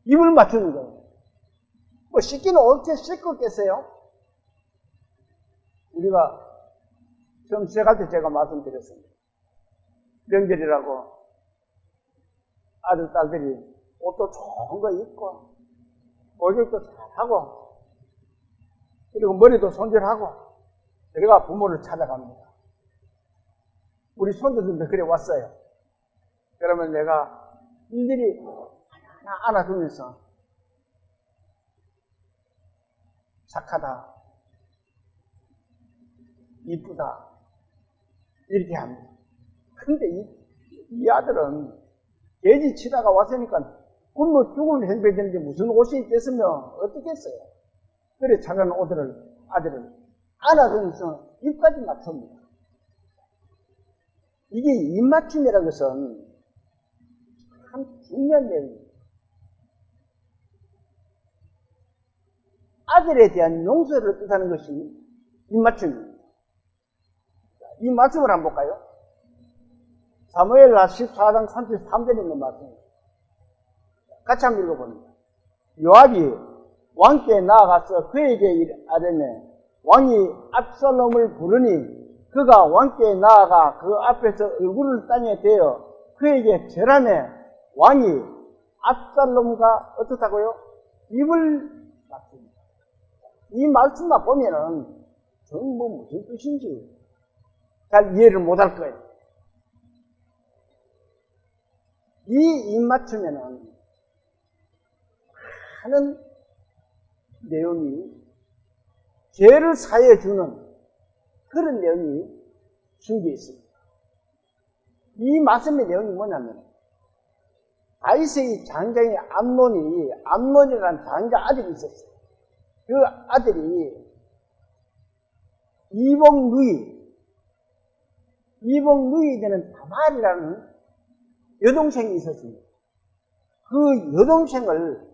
입을 맞추는 거예요. 씻기는 어떻게 씻었겠어요? 우리가 처음 시작할 때 제가 말씀드렸습니다. 명절이라고 아들, 딸들이 옷도 좋은 거 입고, 목욕도 잘하고, 그리고 머리도 손질하고, 우리가 부모를 찾아갑니다. 우리 손주들도 그래 왔어요. 그러면 내가 일일이 하나 안아주면서, 착하다, 이쁘다, 이렇게 합니다. 근데 이 아들은 돼지 치다가 왔으니까 굶어 죽을 행배되는데 무슨 옷이 있겠으면 어떻겠어요? 그래 작은 아들을 안아주면서 입까지 맞춥니다. 이게 입맞춤이라는 것은 참 중요한 내용입니다. 아들에 대한 용서를 뜻하는 것이 입맞춤입니다. 이 말씀을 한번 볼까요? 사무엘하 14장 33절에 있는 말씀입니다. 같이 한번 읽어봅니다. 요압이 왕께 나아가서 그에게 아뢰매 왕이 압살롬을 부르니 그가 왕께 나아가 그 앞에서 얼굴을 땅에 대어 그에게 절하매 왕이 압살롬과 어떻다고요? 입을 맞춥니다. 이 말씀만 보면은 전부 무슨 뜻인지 잘 이해를 못할 거예요. 이 입맞춤에는 많은 내용이 죄를 사해주는 그런 내용이 숨겨 있습니다. 이 말씀의 내용이 뭐냐면 다윗의 장자인 암논이라는 장자 아들이 있었어요. 그 아들이 이복 누이 되는 다말이라는 여동생이 있었습니다. 그 여동생을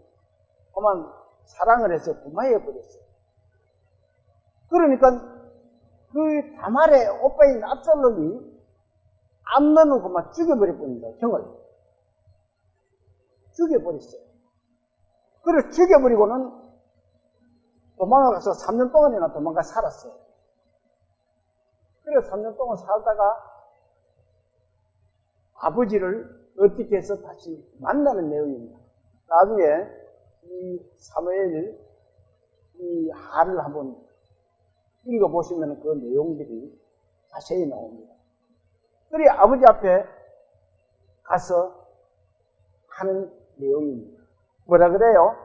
그만 사랑을 해서 구마해버렸어요. 그러니까 그 다말의 오빠인 압살롬이 암논을 그만 죽여버렸습니다. 형을 죽여버렸어요. 그래서 죽여버리고는 도망가서 3년 동안이나 도망가 살았어요. 그래서 3년 동안 살다가 아버지를 어떻게 해서 다시 만나는 내용입니다. 나중에 이 사무엘 이 하를 한번 읽어보시면 그 내용들이 자세히 나옵니다. 그래 아버지 앞에 가서 하는 내용입니다. 뭐라 그래요?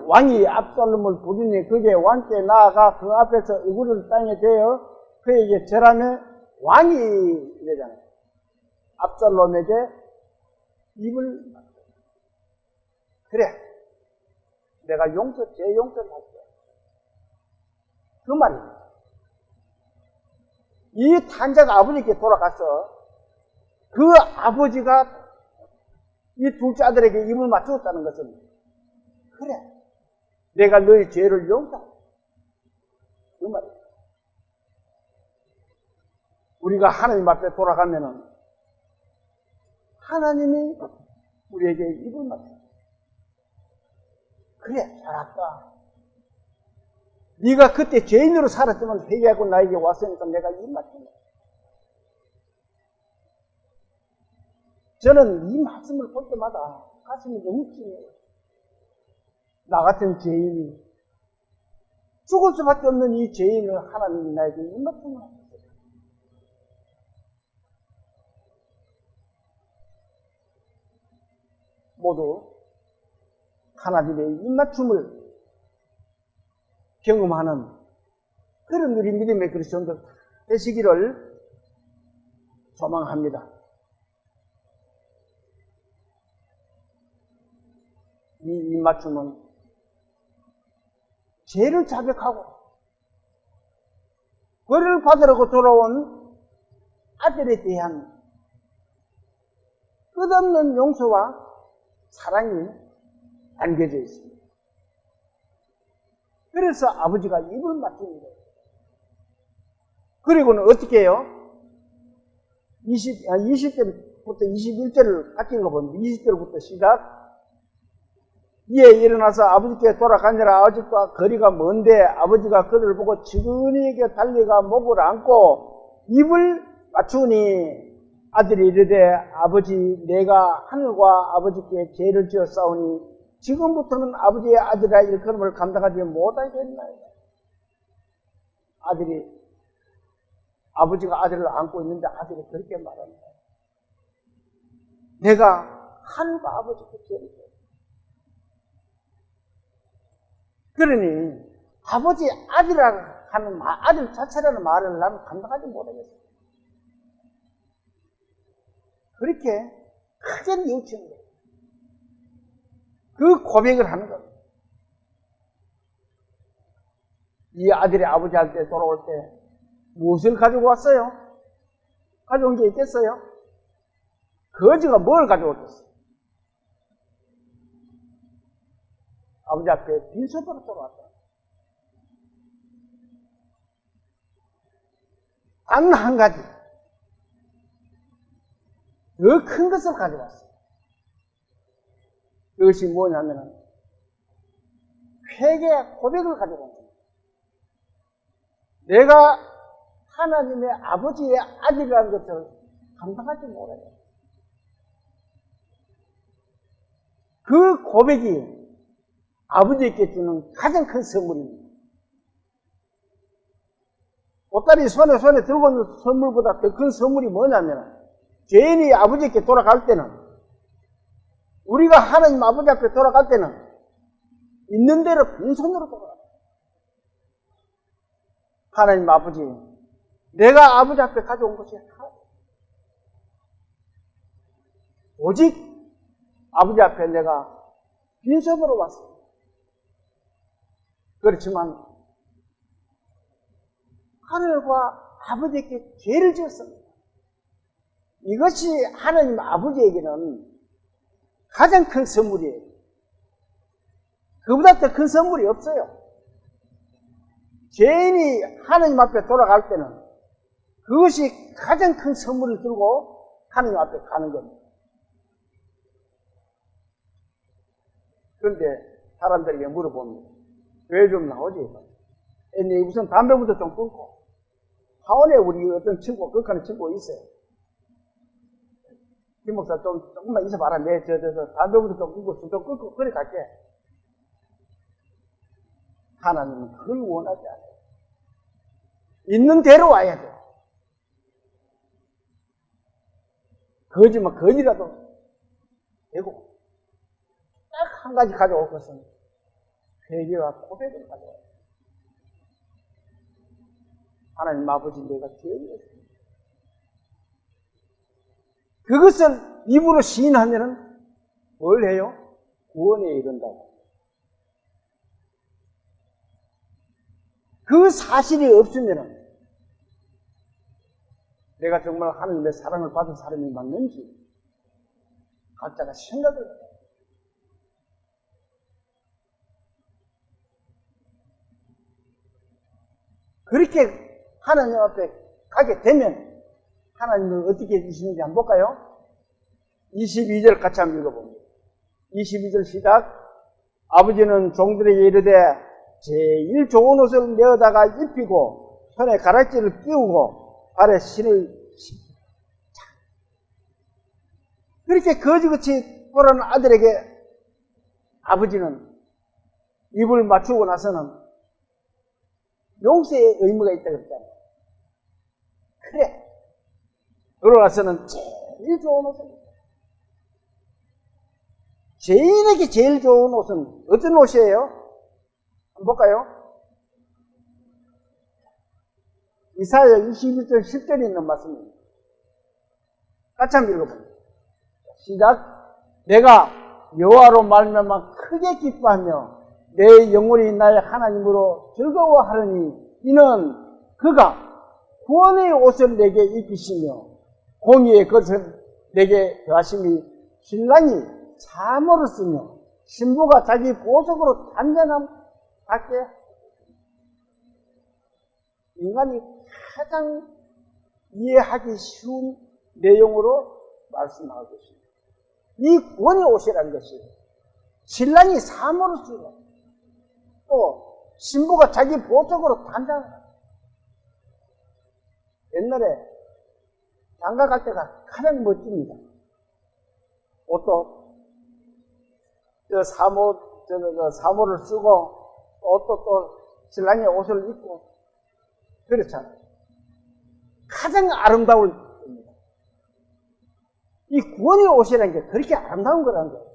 왕이 압살롬을 부르니 그게 왕께 나아가 그 앞에서 얼굴을 땅에 대어 그에게 절하며 왕이 이러잖아요. 압살롬에게 입을 그래 내가 제 용서를 할게. 그 말입니다. 이 탄자가 아버지께 돌아가서 그 아버지가 이 둘째 아들에게 입을 맞추었다는 것은 그래 내가 너의 죄를 용서해. 그 말이에요. 우리가 하나님 앞에 돌아가면은 하나님이 우리에게 입을 맞춰. 그래 잘했다. 네가 그때 죄인으로 살았지만 회개하고 나에게 왔으니까 내가 입 맞춘다. 저는 이 말씀을 볼 때마다 가슴이 너무 찡해요. 나 같은 죄인이 죽을 수밖에 없는 이 죄인을 하나님이 나에게 입 맞춤을 하셨어요. 모두 하나님의 입 맞춤을 경험하는 그런 우리 믿음의 그리스도인들 되시기를 소망합니다. 이 입맞춤은 죄를 자백하고 벌을 받으려고 돌아온 아들에 대한 끝없는 용서와 사랑이 담겨져 있습니다. 그래서 아버지가 입을 맞춥니다. 그리고는 어떻게 해요? 20절부터 21절을 같이 읽어보면 20절부터 시작. 이에 일어나서 아버지께 돌아가니라. 아직도 거리가 먼데 아버지가 그를 보고 지근히게 달려가 목을 안고 입을 맞추니 아들이 이르되 아버지 내가 하늘과 아버지께 죄를 지었사오니 지금부터는 아버지의 아들이라 일컬음을 감당하지 못하겠나이다. 아버지가 아들을 안고 있는데 아들이 그렇게 말합니다. 내가 하늘과 아버지께 죄를 지었다. 그러니 아버지 아들이라 하는 아들 자체라는 말을 나는 감당하지 못하겠어요. 그렇게 크게 뉘우치는 거예요. 그 고백을 하는 겁니다. 이 아들이 아버지한테 돌아올 때 무엇을 가지고 왔어요? 가져온 게 있겠어요? 거지가 뭘 가져왔겠어요? 아버지 앞에 빈손으로 돌아왔다. 단 한 가지 더 큰 것을 가져왔어요. 그것이 뭐냐면 회개의 고백을 가져온 겁니다. 내가 하나님의 아버지의 아들이라는 것을 감당하지 못해요. 그 고백이 아버지께 주는 가장 큰 선물입니다. 보따리 손에 들고 있는 선물보다 더 큰 선물이 뭐냐면 죄인이 아버지께 돌아갈 때는 우리가 하나님 아버지 앞에 돌아갈 때는 있는 대로 빈손으로 돌아가요. 하나님 아버지 내가 아버지 앞에 가져온 것이 하나 오직 아버지 앞에 내가 빈손으로 왔습니다. 그렇지만 하늘과 아버지께 죄를 지었습니다. 이것이 하나님 아버지에게는 가장 큰 선물이에요. 그보다 더 큰 선물이 없어요. 죄인이 하나님 앞에 돌아갈 때는 그것이 가장 큰 선물을 들고 하나님 앞에 가는 겁니다. 그런데 사람들에게 물어봅니다. 왜 좀 나오지? 아니, 우선 담배부터 좀 끊고. 하원에 우리 어떤 친구, 극하는 친구가 있어요. 김 목사 조금만 있어봐라. 내 담배부터 좀 끊고 술좀 끊고 그래 갈게. 하나님은 그걸 원하지 않아요. 있는 대로 와야 돼. 거지만 거지라도 되고 딱 한 가지 가져올 것은 회개와 고백을 가져와요. 하나님 아버지 내가 죄인이었습니다. 그것을 입으로 시인하면은 뭘 해요? 구원에 이른다고. 그 사실이 없으면은 내가 정말 하나님의 사랑을 받은 사람이 맞는지 각자가 생각을 해요. 그렇게 하나님 앞에 가게 되면 하나님은 어떻게 해주시는지 한번 볼까요? 22절 같이 한번 읽어봅니다. 22절 시작. 아버지는 종들에게 이르되 제일 좋은 옷을 내어다가 입히고 손에 가락지를 끼우고 발에 신을 신고. 그렇게 거지같이 보라는 아들에게 아버지는 입을 맞추고 나서는 용서의 의무가 있다고 그랬잖아요. 그래. 들어가서는 제일 좋은 옷을. 죄인에게 제일 좋은 옷은 어떤 옷이에요? 한번 볼까요? 이사야 21절 10절에 있는 말씀입니다. 같이 한번 읽어봅니다. 시작. 내가 여호와로 말미암아 크게 기뻐하며 내 영혼이 나의 하나님으로 즐거워하려니 이는 그가 구원의 옷을 내게 입히시며 공의의 것을 내게 더하심이 신랑이 참으로 쓰며 신부가 자기 보석으로 단단함 받게. 인간이 가장 이해하기 쉬운 내용으로 말씀하고 있습니다. 이 구원의 옷이라는 것이 신랑이 참으로 쓰고 또 신부가 자기 보석으로 단단함. 옛날에 장가 갈 때가 가장 멋집니다. 옷도 사모를 쓰고 옷도 또 신랑의 옷을 입고 그렇잖아요. 가장 아름다울 때입니다. 이 구원의 옷이라는 게 그렇게 아름다운 거라는 거예요.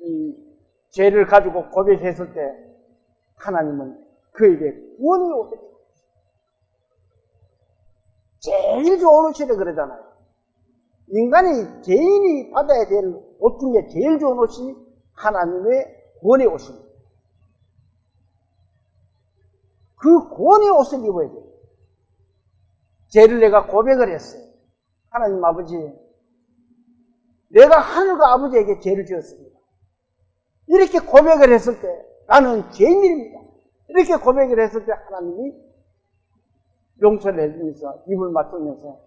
이 죄를 가지고 고백했을 때 하나님은 그에게 구원의 옷을 제일 좋은 옷이라 그러잖아요. 인간이 개인이 받아야 될 옷 중에 제일 좋은 옷이 하나님의 구원의 옷입니다. 그 구원의 옷을 입어야 돼요. 죄를 내가 고백을 했어요. 하나님 아버지, 내가 하늘과 아버지에게 죄를 지었습니다. 이렇게 고백을 했을 때 나는 죄인입니다. 이렇게 고백을 했을 때 하나님이 용서를 해주면서 입을 맞추면서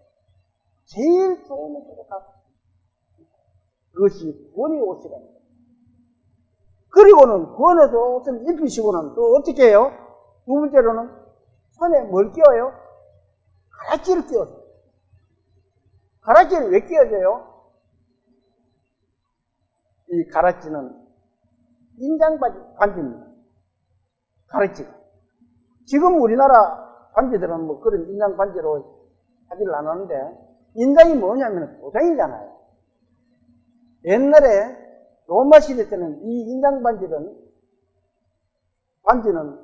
제일 좋은 옷으로 가. 그것이 구원의 옷이랍니다. 그리고는 구원의 옷을 입히시고는 또 어떻게 해요? 두 번째로는 손에 뭘 끼워요? 가락지를 끼워요. 가락지를 왜 끼워줘요? 이 가락지는 인장 반지입니다. 가락지가. 지금 우리나라 반지들은 뭐 그런 인장 반지로 하지를 안 하는데, 인장이 뭐냐면 도장이잖아요. 옛날에 로마 시대 때는 이 인장 반지는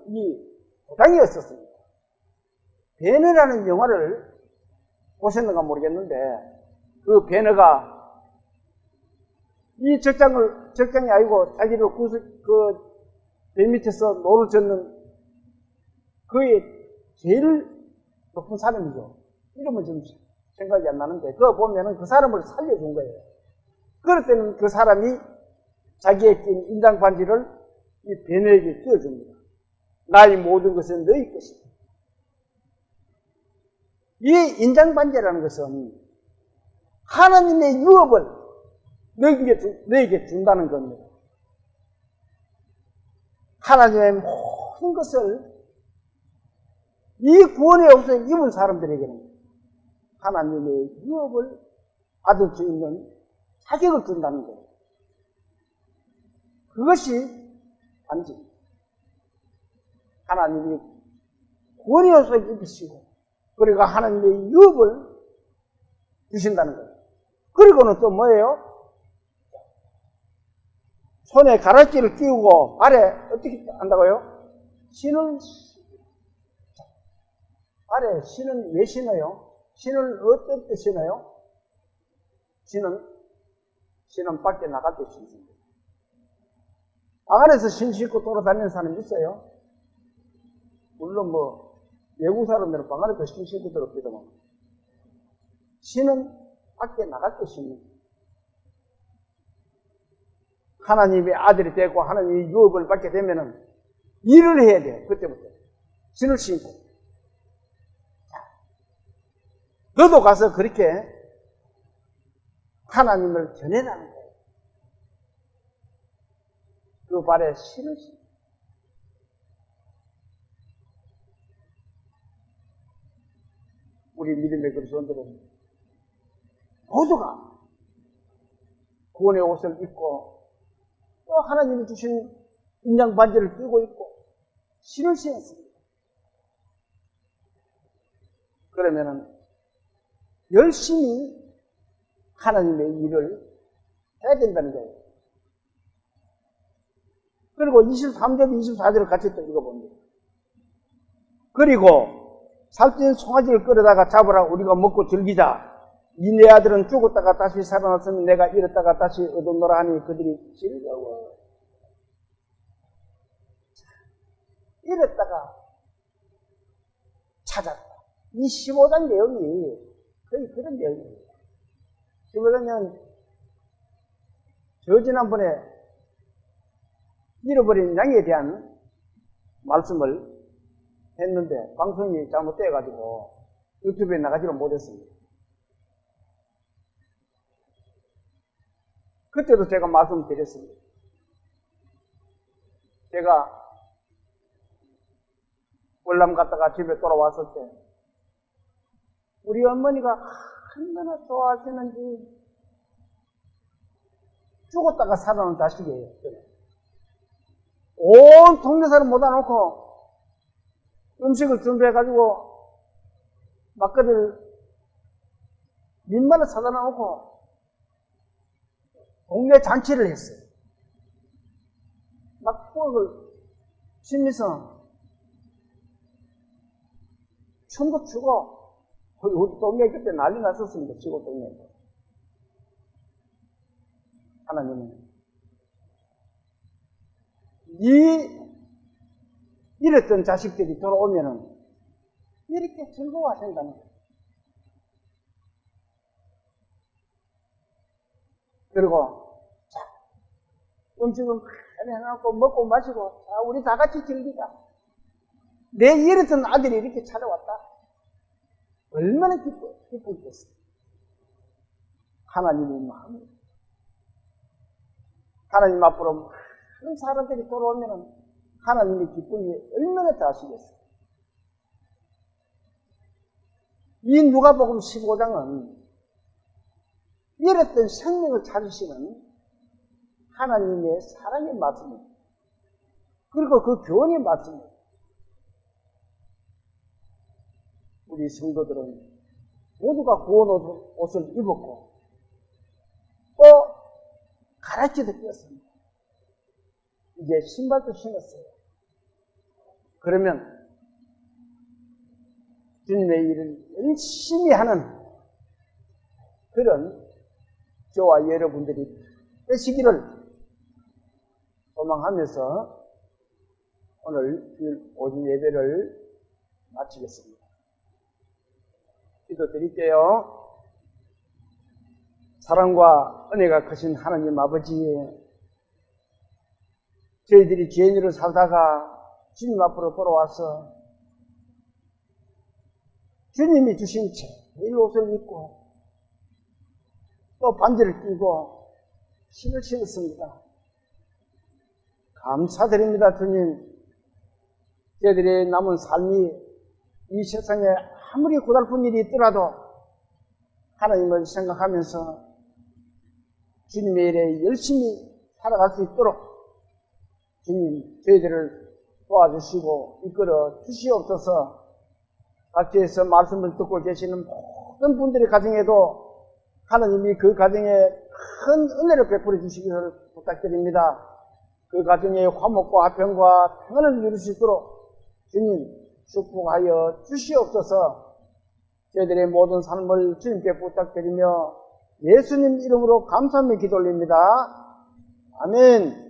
이 도장이었었습니다. 베너라는 영화를 보셨는가 모르겠는데, 그 베너가 이 적장이 아니고 자기를 배 밑에서 노를 젓는 그의 제일 높은 사람이죠. 이름은 좀 생각이 안 나는데, 그거 보면은 그 사람을 살려준 거예요. 그럴 때는 그 사람이 자기의 낀 인장 반지를 이 베너에게 끼워줍니다. 나의 모든 것은 너희 것이다. 이 인장 반지라는 것은 하나님의 유업을 너에게 준다는 겁니다. 하나님의 모든 것을 이 구원의 옷을 입은 사람들에게는 하나님의 유업을 받을 수 있는 자격을 준다는 거예요. 그것이 반지. 하나님이 구원이어서 입으시고, 그러니까 하나님의 유업을 주신다는 거예요. 그리고는 또 뭐예요? 손에 가락지를 끼우고 발에 어떻게 한다고요? 신을, 발에 신은 왜 신어요? 신을 어떨 때 신어요? 신은 밖에 나갈 때 신습니다. 방 안에서 신 신고 돌아다니는 사람이 있어요? 물론 외국 사람들은 방 안에서 신 신고 들었기도만, 신은 밖에 나갈 때 신는. 하나님의 아들이 되고 하나님의 유업을 받게 되면은 일을 해야 돼. 그때부터 신을 신고. 너도 가서 그렇게 하나님을 전해라는 거예요. 그 발에 신을 신고. 우리 믿음의 그리스도인들은 모두가 구원의 옷을 입고 또 하나님이 주신 인장 반지를 끼고 있고 신을 신었습니다. 그러면은 열심히 하나님의 일을 해야 된다는 거예요. 그리고 23절, 24절을 같이 또 읽어봅니다. 그리고 살찐 송아지를 끌어다가 잡으라. 우리가 먹고 즐기자. 이 내 아들은 죽었다가 다시 살아났으니 내가 잃었다가 다시 얻었노라 하니 그들이 즐거워. 잃었다가 찾았다. 이 15장 내용이 거의 그런 내용이에요. 15장은 지난번에 잃어버린 양에 대한 말씀을 했는데 방송이 잘못되어가지고 유튜브에 나가지를 못했습니다. 그때도 제가 말씀드렸습니다. 제가 월남 갔다가 집에 돌아왔을 때 우리 어머니가 얼마나 좋아하시는지, 죽었다가 살아난 자식이에요. 온 동네 사람 모아놓고 음식을 준비해가지고 막걸리를 민말을 사다 놓고 동네 잔치를 했어요. 막 부엌을 치면서 춤도 추고, 우리 동네 그때 난리 났었습니다. 시골 동네에서. 하나님은 이랬던 자식들이 돌아오면은 이렇게 즐거워하신다는 거예요. 그리고 자, 음식은 많이 해놓고 먹고 마시고, 자, 우리 다 같이 즐기자. 내 잃었던 아들이 이렇게 찾아왔다. 얼마나 기쁘겠어요. 하나님의 마음이. 하나님 앞으로 많은 사람들이 돌아오면 하나님의 기쁨이 얼마나 다시겠어요. 이 누가복음 15장은 잃었던 생명을 찾으시는 하나님의 사랑의 말씀입니다. 그리고 그 교훈의 말씀입니다. 우리 성도들은 모두가 구원 옷을 입었고 또 가라지도 꼈습니다. 이제 신발도 신었어요. 그러면 주님의 일을 열심히 하는 그런 저와 여러분들이 되시기를 소망하면서 오늘 주일 오전 예배를 마치겠습니다. 기도드릴게요. 사랑과 은혜가 크신 하나님 아버지, 저희들이 죄인으로 살다가 주님 앞으로 돌아와서 주님이 주신 제일 옷을 입고 또 반지를 끼고 신을 신었습니다. 감사드립니다. 주님, 저희들의 남은 삶이 이 세상에 아무리 고달픈 일이 있더라도 하나님을 생각하면서 주님의 일에 열심히 살아갈 수 있도록 주님 저희들을 도와주시고 이끌어 주시옵소서. 각지에서 말씀을 듣고 계시는 모든 분들의 가정에도 하나님이 그 가정에 큰 은혜를 베풀어 주시기를 부탁드립니다. 그 가정의 화목과 화평과 평안을 이룰 수 있도록 주님 축복하여 주시옵소서. 저희들의 모든 삶을 주님께 부탁드리며 예수님 이름으로 감사하며 기도 올립니다. 아멘.